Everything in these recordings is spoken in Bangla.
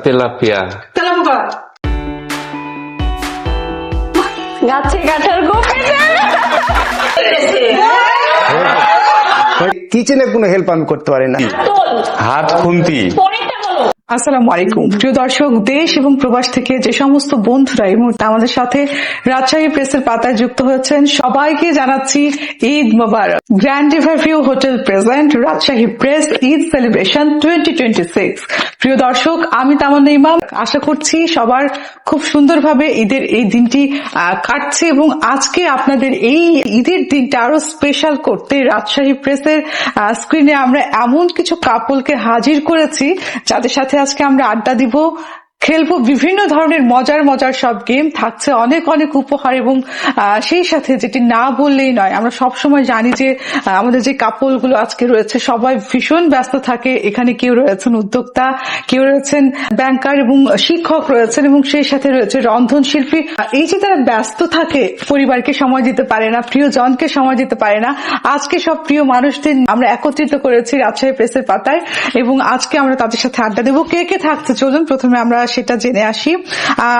তেলাপিয়া তেলাপোকা গাছে কাঁঠাল কিচেনে কোনো হেল্প আমি করতে পারি না। হাত খুন্তি। আসসালামু আলাইকুম প্রিয় দর্শক, দেশ এবং প্রবাস থেকে যে সমস্ত বন্ধুরা এই মুহূর্তে আমাদের সাথে রাজশাহী প্রেসের পাতায় যুক্ত হয়েছেন সবাইকে জানাচ্ছি Eid Mubarak. Grand riverview hotel present Rajshahi press Eid celebration 2026। প্রিয় দর্শক, আমি তামান্না ইমাম। আশা করছি সবার খুব সুন্দরভাবে ঈদের এই দিনটি কাটছে এবং আজকে আপনাদের এই ঈদের দিনটা আরো স্পেশাল করতে রাজশাহী প্রেসের স্ক্রিনে আমরা এমন কিছু কাপলকে হাজির করেছি যাদের সাথে আজকে আমরা আড্ডা দিব, খেলবো বিভিন্ন ধরনের মজার মজার সব গেম, থাকছে অনেক অনেক উপহার এবং সেই সাথে যেটি না বললেই নয়, আমরা সব সময় জানি যে আমাদের যে কাপলগুলো আজকে রয়েছে সবাই ভীষণ ব্যস্ত থাকে। এখানে কেউ রয়েছেন উদ্যোক্তা, কেউ রয়েছেন ব্যাংকার এবং শিক্ষক রয়েছেন এবং সেই সাথে রয়েছে রন্ধন শিল্পী। এই যে তারা ব্যস্ত থাকে, পরিবারকে সময় দিতে পারে না, প্রিয়জনকে সময় দিতে পারে না, আজকে সব প্রিয় মানুষদের আমরা একত্রিত করেছি রাজশাহী প্রেসের পাতায় এবং আজকে আমরা তাদের সাথে আড্ডা দেবো। কে কে থাকছে চলুন প্রথমে আমরা সেটা জেনে আসি।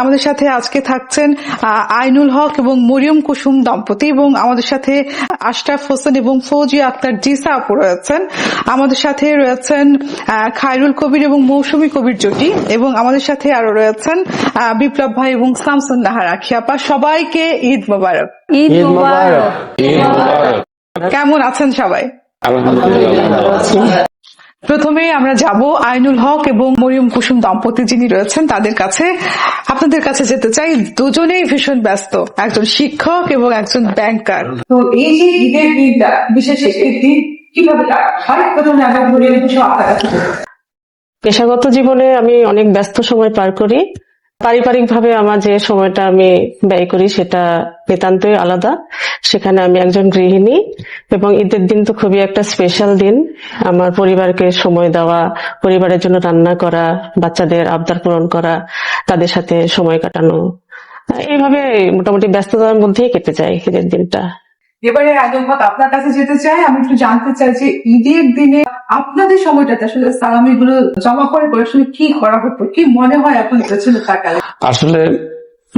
আমাদের সাথে আজকে থাকছেন আইনুল হক এবং মরিয়ম কুসুম দম্পতি এবং আমাদের সাথে আশরাফ হোসেন এবং ফৌজিয়া আক্তার জিসা আপু রয়েছেন। আমাদের সাথে রয়েছেন খায়রুল কবির এবং মৌসুমী কবির জুটি এবং আমাদের সাথে আরো রয়েছেন বিপ্লব ভাই এবং শামসুন নাহার আখি আপা। সবাইকে ঈদ মোবারক। ঈদ মোবারক। কেমন আছেন সবাই? আলহামদুলিল্লাহ। প্রথমে আমরা যাব আইনুল হক এবং মরিয়ম কুসুম দম্পতি যিনি রয়েছেন তাদের কাছে। আপনাদের কাছে যেতে চাই, দুজনেই ভীষণ ব্যস্ত, একজন শিক্ষক এবং একজন ব্যাংকার। তো এই যে ঈদের দিনটা, বিশেষ একটি দিন কিভাবে কাটায়? প্রথমে আমরা মরিয়ম কুসুম আপনার কাছে। পেশাগত জীবনে আমি অনেক ব্যস্ত সময় পার করি। পারিবারিক ভাবে আমার যে সময়টা আমি ব্যয় করি সেটা নিতান্তই আলাদা। সেখানে আমি একজন গৃহিণী এবং ঈদের দিন তো খুবই একটা স্পেশাল দিন। আমার পরিবারকে সময় দেওয়া, পরিবারের জন্য রান্না করা, বাচ্চাদের আবদার পূরণ করা, তাদের সাথে সময় কাটানো, এইভাবে মোটামুটি ব্যস্ততার মধ্যেই কেটে যায় ঈদের দিনটা। এবারে আইনুল হক আপনার কাছে যেতে চাই। আমি একটু জানতে চাই যে ঈদের দিনে আপনাদের সময়টাতে আসলে সালামি গুলো জমা করে আসলে কি করা হতো, কি মনে হয় এখন পেছনে তাকালে? আসলে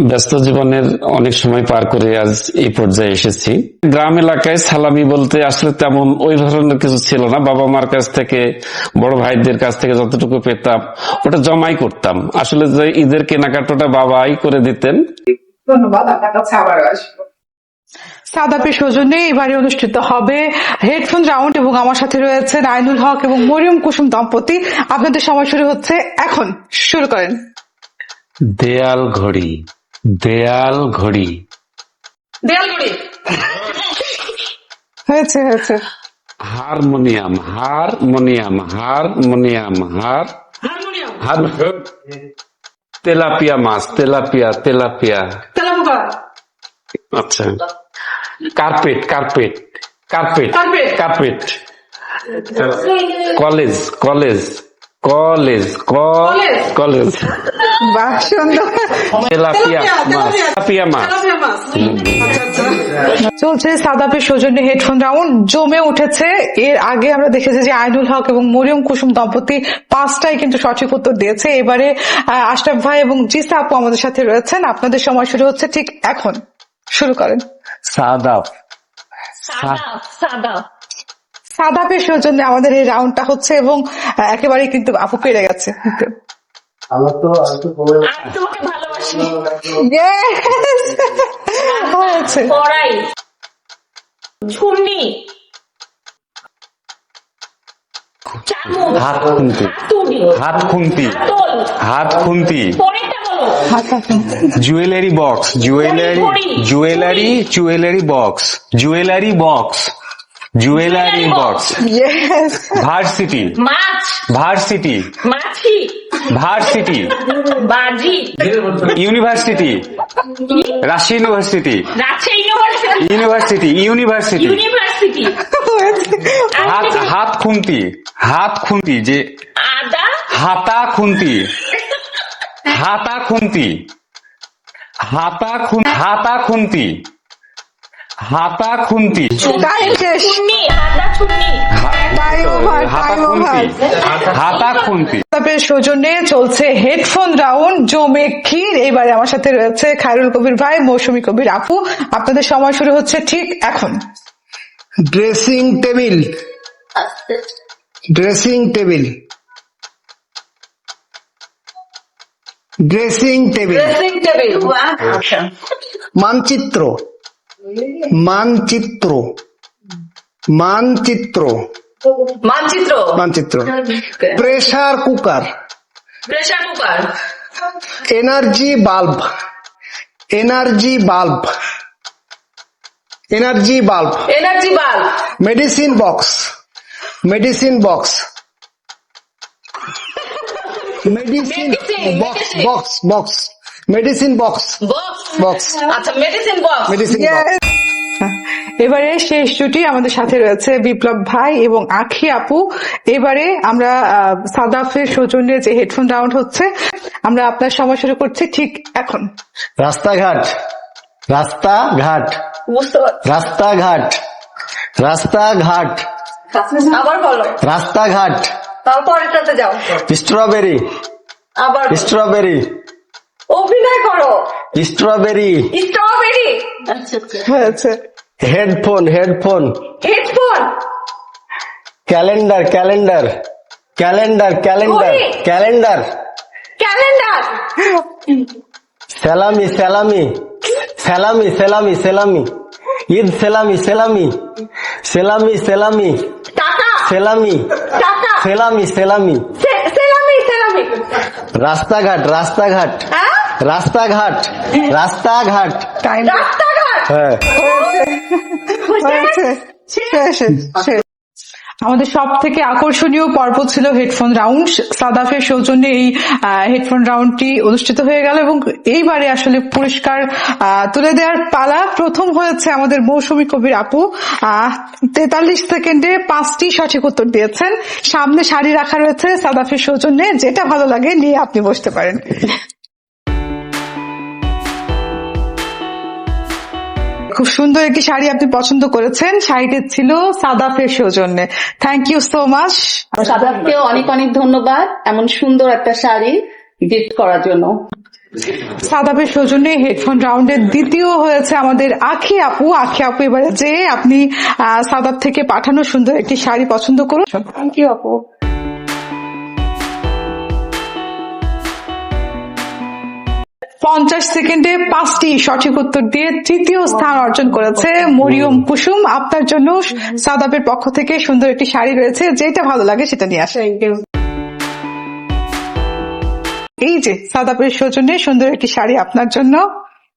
ব্যস্ত জীবনের অনেক সময় পার করে আজ এই পর্যায়ে এসেছি। গ্রাম এলাকায় সালামি বলতে আসলে তেমন ওই ধরনের কিছু ছিল না। বাবা মার কাছ থেকে, বড় ভাইদের কাছ থেকে যতটুকু পেতাম ওটা জমাই করতাম। আসলে যে ঈদের কেনাকাটাটা বাবাই করে দিতেন। ধন্যবাদ, আপনার কাছে আবার আসবো। সাদাপের সৌজন্যে এবারে অনুষ্ঠিত হবে হেডফোন রাউন্ড এবং আমার সাথে রয়েছেন আইনুল হক এবং মরিয়ম কুসুম দম্পতি। আপনাদের সময় শুরু হচ্ছে এখন, শুরু করেন। দেয়াল ঘড়ি, দেয়াল ঘড়ি, দেয়াল ঘড়ি হয়েছে হয়েছে। Harmonium, harmonium, harmonium, harmonium, tilapia মাছ, তেলাপিয়া, তেলাপিয়া, তেলাপোকা। আচ্ছা, carpet, carpet, carpet, carpet, college, college, college, college, বাহ, সুন্দর। তেলাপিয়া মাছ, তেলাপিয়া মাছ। চলছে সাদাপের সৌজন্যে হেডফোন রাউন্ড, জমে উঠেছে। এর আগে আমরা দেখেছি যে আইনুল হক এবং মরিয়ম কুসুম দম্পতি 5টাই কিন্তু সঠিক উত্তর দিয়েছে। এবারে আশরাফ ভাই এবং জিসা আপু আমাদের সাথে রয়েছেন। আপনাদের সময় শুরু হচ্ছে ঠিক এখন, শুরু করেন। সাদাপ, সাদাপের সৌজন্যে আমাদের এই রাউন্ডটা হচ্ছে এবং একেবারে কিন্তু আপু পেরে গেছে। আমার তো তোমাকে ভালোবাসি। Yes! হয়েছে। পড়াই ছুন্নি হাত খুন্তি, হাত খুন্তি, হাত খুন্তি, jewellery box, jewellery, jewellery, jewellery box, jewellery box, jewellery box, Yes! Varsity, মাছ, ভার্সিটি, মাছি, ভার্সিটি, বাজি, university, Rajshahi university, Rajshahi university, university, university, university, হাত, হাত খুন্তি, হাত খুন্তি, যে আদা, হাতা খুন্তি, হাতা খুন্তি, হাতা খুন্তি, হাতা খুন্তি, হাতা খুন্তি, টাইম শেষ। ছুন্নি, আদা ছুন্নি, টাইম ওভার, হাতা টাইম ওভার। খুন্তি, হাতা খুন্তি। সাদাপের সৌজন্যে চলছে হেডফোন রাউন্ড জমে ক্ষীর। এবারে আমার সাথে রয়েছে খায়রুল কবির ভাই, মৌসুমী কবির আপু। আপনাদের সময় শুরু হচ্ছে ঠিক এখন। Dressing table, dressing table, dressing table, মানচিত্র, মানচিত্র, মানচিত্র, মানচিত্র, মানচিত্র, pressure cooker, pressure cooker, energy bulb, energy bulb, energy bulb, energy bulb, medicine box, medicine box, medicine box, box, box, medicine box, box, box, আচ্ছা মেডিসিন বক্স, মেডিসিন বক্স। এবারে শেষ জুটি আমাদের সাথে রয়েছে বিপ্লব ভাই এবং আখি আপু। এবারে আমরা সাদাফের সৌজন্যে যে হেডফোন রাউন্ড হচ্ছে, আমরা আপনার সময় শুরু করছি ঠিক এখন। রাস্তাঘাট, রাস্তাঘাট, বুঝতে পারছি, রাস্তাঘাট, রাস্তাঘাট, আবার বলো, রাস্তাঘাট, তারপরেরটাতে যাও, স্ট্রবেরি, আবার বলো। স্ট্রবেরি, অভিনয় করো, স্ট্রবেরি, স্ট্রবেরি, আচ্ছা আচ্ছা, হয়েছে। Headphone, headphone, headphone, calendar, calendar, calendar, calendar, ঘড়ি। Calendar, calendar, salami, salami, salami, salami, salami, Eid সেলামি, সেলামি, সেলামি, সেলামি, টাকা, সেলামি, টাকা, সেলামি, সেলামি, সেলামি, সেলামি, রাস্তাঘাট, রাস্তাঘাট, হ্যাঁ? রাস্তাঘাট, রাস্তাঘাট, টাইম রাস্তাঘাট, হ্যাঁ, হয়েছে। শেষ, শেষ। আমাদের সব থেকে আকর্ষণীয় পর্ব ছিল হেডফোন রাউন্ড। সাদাফের সৌজন্যে এই হেডফোন রাউন্ডটি অনুষ্ঠিত হয়ে গেল এবং এইবারে আসলে পুরস্কার তুলে দেওয়ার পালা। প্রথম হয়েছে আমাদের মৌসুমী কবির আপু। 43 সেকেন্ডে 5টি সঠিক উত্তর দিয়েছেন। সামনে শাড়ি রাখা রয়েছে সাদাফের সৌজন্যে, যেটা ভালো লাগে নিয়ে আপনি বসতে পারেন। খুব সুন্দর একটি শাড়ি আপনি পছন্দ করেছেন। শাড়িটি ছিল সাদাফের সৌজন্যে। Thank you so much. সাদাফকেও অনেক অনেক ধন্যবাদ এমন সুন্দর একটা শাড়ি গিফট করার জন্য। সাদাফের সৌজন্যে হেডফোন রাউন্ডের দ্বিতীয় হয়েছে আমাদের আখি আপু। আখি আপু, এবারে যে আপনি সাদাফ থেকে পাঠানো সুন্দর একটি শাড়ি পছন্দ করুন। থ্যাংক ইউ আপু। 50 সেকেন্ডে 5টি সঠিক উত্তর দিয়ে তৃতীয় স্থান অর্জন করেছে মরিয়ম কুসুম। আপনার জন্য সাদাফের পক্ষ থেকে সুন্দর একটি শাড়ি রয়েছে, যেটা ভালো লাগে সেটা নিয়ে আসে। এই যে সাদাফের সৌজন্যে সুন্দর একটি শাড়ি আপনার জন্য।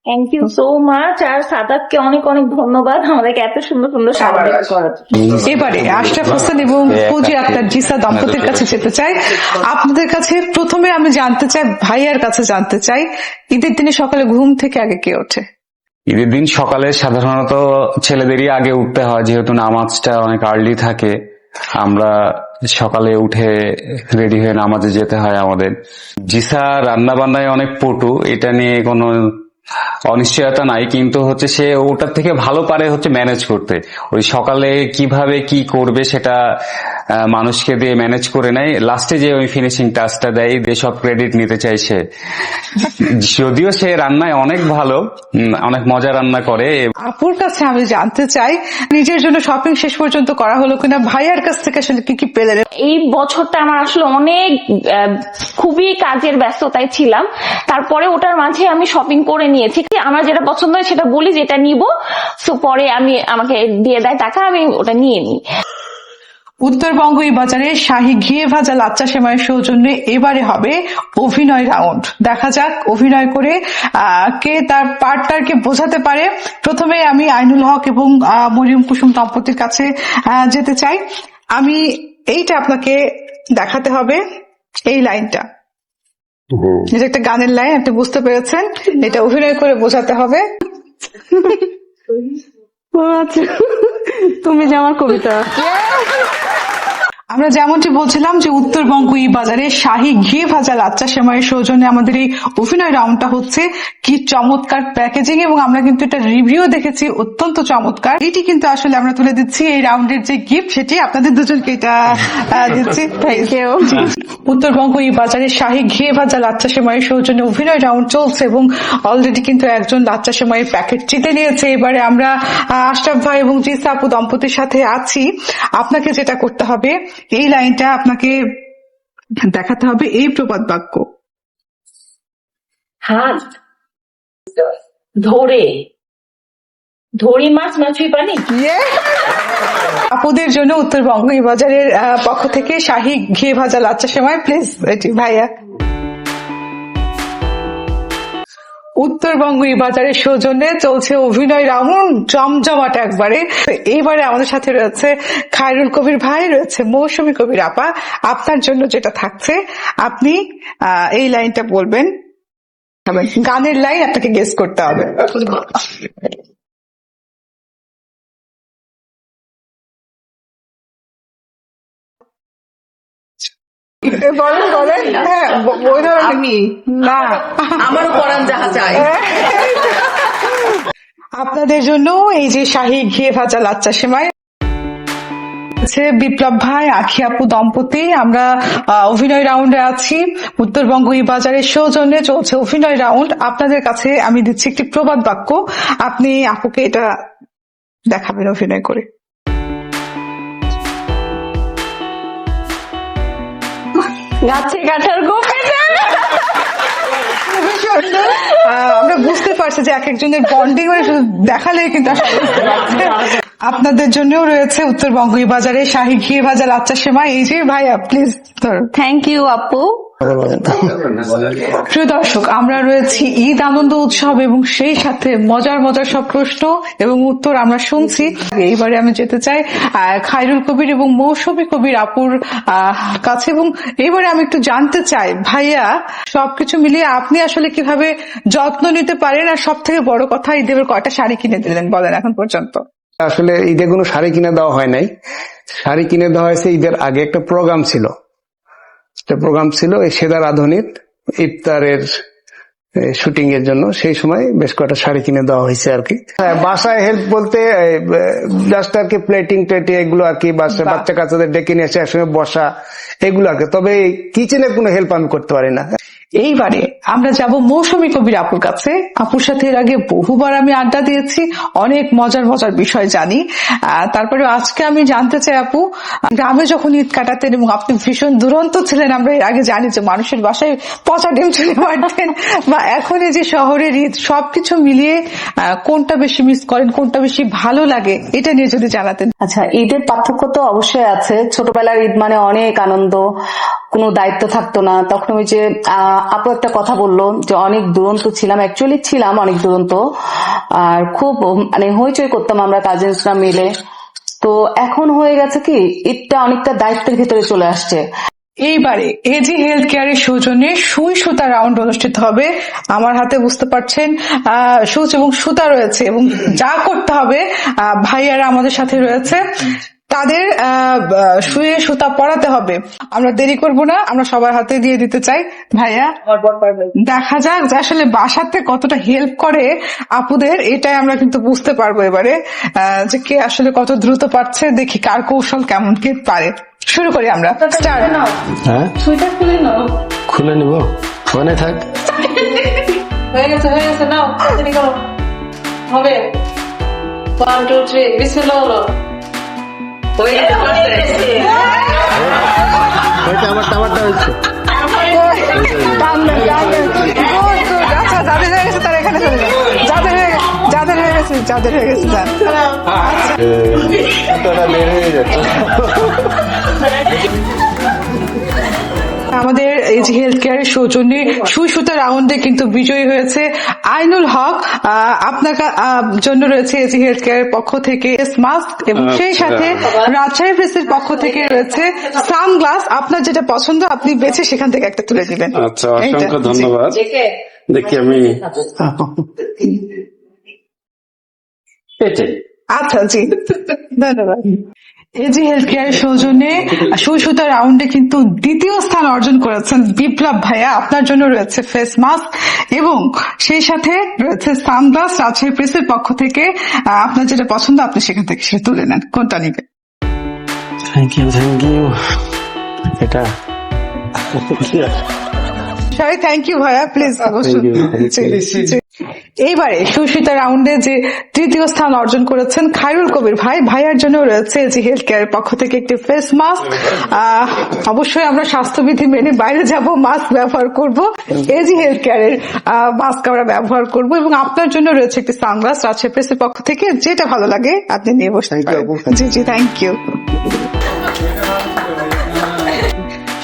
Thank you so much. আর সাদাতকে অনেক অনেক ধন্যবাদ আমাদেরকে এত সুন্দর সুন্দর শাড়ি gift করার জন্য। এবারে আশরাফ হোসেন এবং ফুজি আক্তার জিসা দম্পতির কাছে যেতে চাই। আপনাদের কাছে প্রথমে আমি জানতে চাই, ভাইয়ার কাছে জানতে চাই, ঈদের দিনে সকালে ঘুম থেকে আগে কে ওঠে? ঈদের দিন সকালে সাধারণত ছেলেদেরই আগে উঠতে হয়, যেহেতু নামাজটা অনেক আর্লি থাকে। আমরা সকালে উঠে রেডি হয়ে নামাজে যেতে হয় আমাদের। জিসা রান্না বান্নায় অনেক পটু, এটা নিয়ে কোনো অনিশ্চয়তা নাই, কিন্তু হচ্ছে সে ওটার থেকে ভালো পারে হচ্ছে ম্যানেজ করতে। ওই সকালে কিভাবে কি করবে সেটা মানুষকে দিয়ে ম্যানেজ করে নেয়, লাস্টে যে ওই ফিনিশিং টাচটা দেয়, দিয়ে সব ক্রেডিট নিতে চাইছে। যদিও সে রান্নায় অনেক ভালো, অনেক মজা রান্না করে। আপুর কাছে আমি জানতে চাই, নিজের জন্য শপিং শেষ পর্যন্ত করা হলো কিনা, ভাইয়ার কাছ থেকে আসলে কি কি পেলেন? এই বছরটা আমার আসলে অনেক খুবই কাজের ব্যস্ততায় ছিলাম। তারপরে ওটার মাঝে আমি শপিং করে নিয়েছি। আমার যেটা পছন্দ হয় সেটা বলি যেটা নিব, সো পরে আমাকে দিয়ে দেয় টাকা, আমি ওটা নিয়ে নিই। উত্তরবঙ্গ এই বাজারে শাহী ঘিয়ে ভাজা লাচ্চা সেমাইয়ের সৌজন্যে এবারে হবে অভিনয় রাউন্ড। দেখা যাক অভিনয় করে কে তার পার্টনারকে বোঝাতে পারে। প্রথমে আমি আইনুল হক এবং মরিয়ম কুসুম দম্পতির কাছে যেতে চাই। আমি এইটা আপনাকে দেখাতে হবে, এই লাইনটা, এটা একটা গানের লাইন, আপনি বুঝতে পেরেছেন, এটা অভিনয় করে বোঝাতে হবে। ও আচ্ছা, তুমি যে আমার কবিতা। আমরা যেমনটি বলছিলাম যে উত্তরবঙ্গ ই বাজারে শাহী ঘি ভাজা লাচ্চা সেমাইয়ের সৌজন্যে আমাদের এই অভিনয় রাউন্ডটা হচ্ছে কি চমৎকার প্যাকেজিং, এবং আমরা কিন্তু এটা রিভিউ দেখেছি, অত্যন্ত চমৎকার। এটি কিন্তু আসলে আমরা তুলে দিচ্ছি এই রাউন্ডের যে গিফট, সেটি আপনাদের দুজনকে এটা দিচ্ছি। Thank you. উত্তরবঙ্গ ই বাজারে শাহী ঘি ভাজা লাচ্চা সেমাইয়ের সৌজন্যে অভিনয় রাউন্ড চলছে এবং অলরেডি কিন্তু একজন লাচ্চা সেমাইয়ের প্যাকেট জিতে নিয়েছে। এবারে আমরা আশরাফ ভাই এবং জিসা আপু দম্পতির সাথে আছি। আপনাকে যেটা করতে হবে, এই লাইনটা আপনাকে দেখাতে হবে, এই প্রবাদ বাক্য। হাত ধরে ধরি মাছ মাছুই পানি। আপুদের জন্য উত্তরবঙ্গ ই বাজারের পক্ষ থেকে শাহী ঘি ভাজা লাচ্চা সেমাই, প্লিজ। এটি ভাইয়া। উত্তরবঙ্গ ই বাজারের সৌজন্যে চলছে অভিনয় রাউন্ড, জমজমাট একবারে। এইবারে আমাদের সাথে রয়েছে খায়রুল কবির ভাই, রয়েছে মৌসুমী কবির আপা। আপনার জন্য যেটা থাকছে, আপনি এই লাইনটা বলবেন, গানের লাইন আপনাকে গেস করতে হবে। বলেন বলেন। হ্যাঁ, ওই ধরনের। আমি না, আমারও পরান যাহা চাই। আপনাদের জন্য এই যে শাহী ঘি ভাজা লাচ্চা সেমাই বিপ্লব ভাই, আখি আপু দম্পতি। আমরা অভিনয় রাউন্ডে আছি। উত্তরবঙ্গ ই বাজারের সৌজন্যে চলছে অভিনয় রাউন্ড। আপনাদের কাছে আমি দিচ্ছি একটি প্রবাদ বাক্য, আপনি আপুকে এটা দেখাবেন অভিনয় করে। গাছে কাঁঠাল গোপে আমরা বুঝতে পারছি যে এক একজনের বন্ডিং হয়ে শুধু দেখালেই কিন্তু আসলে বুঝতে পারছি। আপনাদের জন্যও রয়েছে উত্তরবঙ্গ ই বাজারে শাহী ঘি ভাজা লাচ্চা সেমাই। এই যে ভাইয়া, প্লিজ ধরো। থ্যাংক ইউ আপু। প্রিয় দর্শক, আমরা রয়েছি ঈদ আনন্দ উৎসব এবং সেই সাথে মজার মজার সব প্রশ্ন এবং উত্তর আমরা শুনছি। এইবারে আমি যেতে চাই খায়রুল কবির এবং মৌসুমী কবির আপুর কাছে, এবং এইবারে আমি একটু জানতে চাই ভাইয়া, সবকিছু মিলিয়ে আপনি আসলে কিভাবে যত্ন নিতে পারেন, আর সব থেকে বড় কথা, ঈদের কয়টা শাড়ি কিনে দিলেন বলেন এখন পর্যন্ত? আসলে ঈদে কোনো শাড়ি কিনে দেওয়া হয় নাই, শাড়ি কিনে দেওয়া হয়েছে ঈদের আগে। একটা প্রোগ্রাম ছিল, এই সেদা রাঁধুনির ইফতারের শুটিং এর জন্য, সেই সময় বেশ কয়েকটা শাড়ি কিনে দেওয়া হয়েছে আর কি। বাসায় হেল্প বলতে জাস্ট আর কি প্লেটিং টেটিং এগুলো আর কি, বাচ্চা কাচ্চাদের ডেকে নিয়ে এসে একসঙ্গে বসা, এগুলো আর কি। তবে কিচেনে কোনো হেল্প আমি করতে পারি না। এইবারে আমরা যাব মৌসুমী কবির আপুর কাছে। আপুর সাথে এর আগে বহুবার আমি আড্ডা দিয়েছি, অনেক মজার মজার বিষয় জানি। তারপরে আজকে আমি জানতে চাই আপু, গ্রামে যখন ঈদ কাটাতেন এবং আপনি ভীষণ দুরন্ত ছিলেন, আমরা এর আগে জানি যে মানুষের বাসায় পচা ডিম চুলে মারতেন, বা এখন এই যে শহরের ঈদ, সবকিছু মিলিয়ে কোনটা বেশি মিস করেন, কোনটা বেশি ভালো লাগে, এটা নিয়ে যদি জানাতেন। আচ্ছা, ঈদের পার্থক্য তো অবশ্যই আছে। ছোটবেলার ঈদ মানে অনেক আনন্দ, কোনো দায়িত্ব থাকতো না। তখন ওই যে আপু একটা কথা বললো যে অনেক দুরন্ত ছিলাম, অ্যাকচুয়ালি ছিলাম অনেক দুরন্ত, আর খুব মানে হইচই করতাম আমরা কাজিনসরা মিলে। তো এখন হয়ে গেছে কি, ঈদটা অনেকটা দায়িত্বের ভিতরে চলে আসছে। এইবারে এজি হেলথ কেয়ারের সৌজন্যে সুই সুতা রাউন্ড অনুষ্ঠিত হবে। আমার হাতে বুঝতে পারছেন সুচ এবং সুতা রয়েছে, এবং যা করতে হবে ভাইয়ারা আমাদের সাথে রয়েছে, তাদের সুয়ে সুতা পরাতে হবে। আমরা দেরি করব না, আমরা সবার হাতে দিয়ে দিতে চাই। ভাইয়া, দেখা যাক যে আসলে বাসাতে কতটা হেল্প করে আপুদের, এটাই আমরা কিন্তু বুঝতে পারবো এবারে, যে কে আসলে কত দ্রুত পারছে। দেখি কার কৌশল কেমন কে পারে। শুরু করি আমরা। হ্যাঁ, খুলে নিব, ফোনে থাক। হয়ে গেছে নাও, তাড়াতাড়ি করো। হবে 1 2 3 বিসমিল্লাহ বলো। হয়ে গেছে, আমারটা হয়েছে। আচ্ছা, যাদের হয়ে গেছে তারা এখানে চলে যাবে। যাদের হয়ে গেছে যান। বের হয়ে যাচ্ছে। আমাদের এজি হেলথ কেয়ারের সৌজন্যে সুই সুতা রাউন্ডে কিন্তু বিজয়ী হয়েছে আইনুল হক। আপনার জন্য রয়েছে এজি হেলথ কেয়ারের পক্ষ থেকে মাস্ক, এবং সেই সাথে রাজশাহী প্রেসের পক্ষ থেকে রয়েছে সানগ্লাস। আপনার যেটা পছন্দ আপনি বেছে সেখান থেকে একটা তুলে দিবেন। আচ্ছা, অসংখ্য ধন্যবাদ। দেখি আমি আচ্ছা, জি, ধন্যবাদ। এজি হেলথ কেয়ারের সৌজন্যে সুতা রাউন্ডে কিন্তু দ্বিতীয় স্থান অর্জন করেছেন বিপ্লব ভাইয়া। আপনার জন্য রয়েছে ফেস মাস্ক এবং সেই সাথে রয়েছে সানগ্লাস। রাজশাহী প্রেসের পক্ষ থেকে আপনার যেটা পছন্দ আপনি সেখান থেকে সেটা তুলে নেন, কোনটা নিবেন? থ্যাংক ইউ এটা সবাই থ্যাংক ইউ ভাইয়া, প্লিজ অবশ্যই। এইবারে সুস্মিতা রাউন্ডে যে তৃতীয় স্থান অর্জন করেছেন খায়রুল কবির ভাই, ভাইয়ার জন্য রয়েছে এজি হেলথ কেয়ারের পক্ষ থেকে একটি ফেস মাস্ক। অবশ্যই আমরা স্বাস্থ্যবিধি মেনে বাইরে যাব, মাস্ক ব্যবহার করব, এজি হেলথ কেয়ারের মাস্ক আমরা ব্যবহার করব। এবং আপনার জন্য রয়েছে একটি সানগ্লাস রাজশাহী প্রেসের পক্ষ থেকে, যেটা ভালো লাগে আপনি নিয়ে বসতে পারেন। জি জি, থ্যাংক ইউ।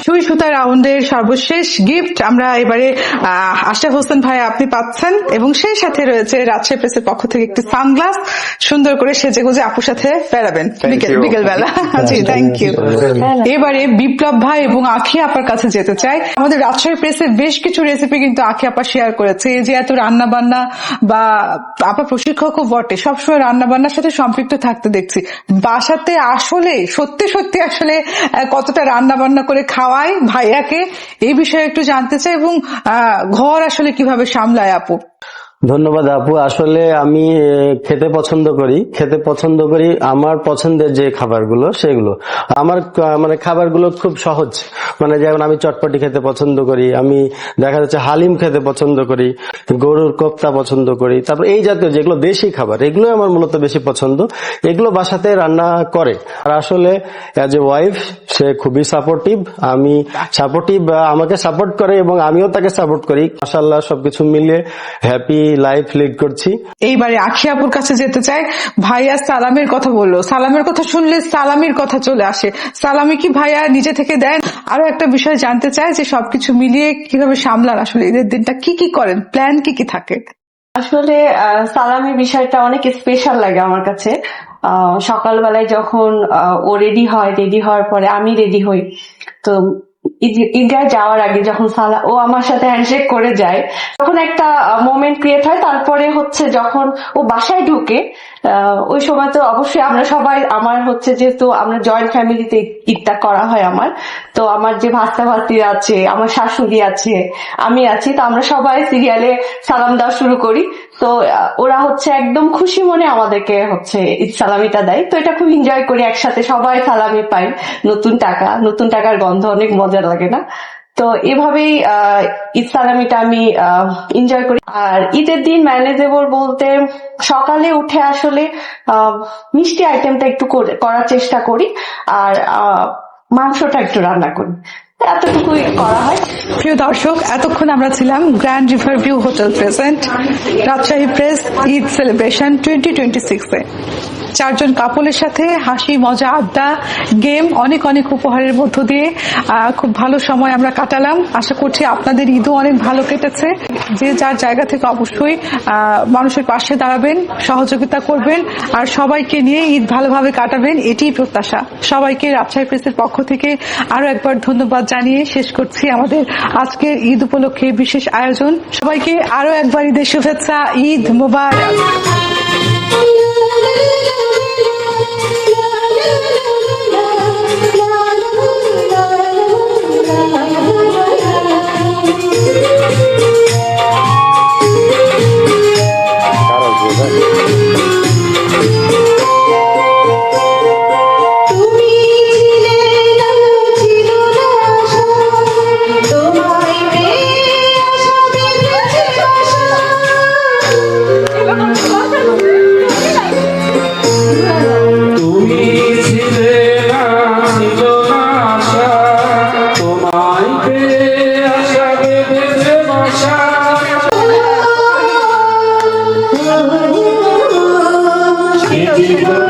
সুই সুতা রাউন্ডের সর্বশেষ গিফট আমরা এবারে আশরাফ হোসেন ভাই আপনি পাচ্ছেন এবং সেই সাথে রয়েছে রাজশাহী প্রেসের পক্ষ থেকে একটি সানগ্লাস, সুন্দর করে সেজে গুজে আপুর সাথে বেড়াবেন বিকেল বেলা। জি, থ্যাংক ইউ। এবারে বিপ্লব ভাই এবং আখি আপার কাছে যেতে চাই। আমাদের রাজশাহী প্রেসের বেশ কিছু রেসিপি কিন্তু আখি আপা শেয়ার করেছে। এই যে এত রান্না বান্না, বা আপা প্রশিক্ষকও বটে, সবসময় রান্না বান্নার সাথে সম্পৃক্ত থাকতে দেখছি। বাসাতে আসলে সত্যি সত্যি আসলে কতটা রান্না বান্না করে খাওয়ায় ভাইয়াকে, এই বিষয়ে একটু জানতে চাই। এবং ঘর আসলে কিভাবে সামলায় আপু? ধন্যবাদ আপু। আসলে আমি খেতে পছন্দ করি আমার পছন্দের যে খাবারগুলো সেগুলো আমার মানে খাবারগুলো খুব সহজ, মানে যেমন আমি চটপটি খেতে পছন্দ করি, আমি দেখা যাচ্ছে হালিম খেতে পছন্দ করি, গরুর কোপ্তা পছন্দ করি, তারপর এই জাতীয় যেগুলো দেশি খাবার এগুলো আমার মূলত বেশি পছন্দ, এগুলো বাসাতে রান্না করে। আর আসলে অ্যাজ এ ওয়াইফ সে খুবই সাপোর্টিভ, আমাকে সাপোর্ট করে এবং আমিও তাকে সাপোর্ট করি। মাশাআল্লাহ সবকিছু মিলে হ্যাপি লাইফ লিড করছি। এইবারে আখি আপুর কাছে যেতে চাই। ভাইয়া সালামের কথা বললো, সালামের কথা শুনলে সালামির কথা চলে আসে। সালামি কি ভাইয়া নিজে থেকে দেন? আরো একটা বিষয় জানতে চাই যে সবকিছু মিলিয়ে কিভাবে সামলান, আসলে ঈদের দিনটা কি কি করেন, প্ল্যান কি কি থাকে? আসলে সালামি বিষয়টা অনেক স্পেশাল লাগে আমার কাছে। সকালবেলায় যখন ও রেডি হওয়ার পরে আমি রেডি হই, তো ঈদগাহ যাওয়ার আগে যখন ও আমার সাথে হ্যান্ডশেক করে যায়, তখন একটা মোমেন্ট ক্রিয়েট হয়। তারপরে হচ্ছে যখন ও বাসায় ঢুকে, ওই সময় তো অবশ্যই আমরা সবাই, আমার হচ্ছে যেহেতু আমরা জয়েন্ট ফ্যামিলিতে ঈদটা করা হয় আমার, তো আমার যে ভাস্তা ভাস্তিরা আছে, আমার শাশুড়ি আছে, আমি আছি, তো আমরা সবাই সিরিয়ালে সালাম দেওয়া শুরু করি। তো ওরা হচ্ছে একদম খুশি মনে আমাদেরকে হচ্ছে ঈদ সালামিটা দেয়। তো এটা খুব এনজয় করি, একসাথে সবাই সালামি পাই। নতুন টাকার গন্ধ অনেক মজা লাগে না? তো এভাবেই ঈদ সালামিটা আমি এনজয় করি। আর ঈদের দিন ম্যানেজেবল বলতে সকালে উঠে আসলে মিষ্টি আইটেমটা একটু করার চেষ্টা করি, আর মাংসটা একটু রান্না করি, এতটুকুই করা হয়। প্রিয় দর্শক, এতক্ষণ আমরা ছিলাম grand river view hotel present Rajshahi press Eid celebration 2026-এ। চারজন কাপলের সাথে হাসি মজা আড্ডা গেম অনেক অনেক উপহারের মধ্য দিয়ে খুব ভালো সময় আমরা কাটালাম। আশা করছি আপনাদের ঈদও অনেক ভালো কেটেছে। যে যার জায়গা থেকে অবশ্যই মানুষের পাশে দাঁড়াবেন, সহযোগিতা করবেন আর সবাইকে নিয়ে ঈদ ভালোভাবে কাটাবেন, এটিই প্রত্যাশা। সবাইকে রাজশাহী প্রেসের পক্ষ থেকে আরো একবার ধন্যবাদ জানিয়ে শেষ করছি আমাদের আজকের ঈদ উপলক্ষে বিশেষ আয়োজন। সবাইকে আরো একবার ঈদের শুভেচ্ছা, ঈদ মোবারক। Keep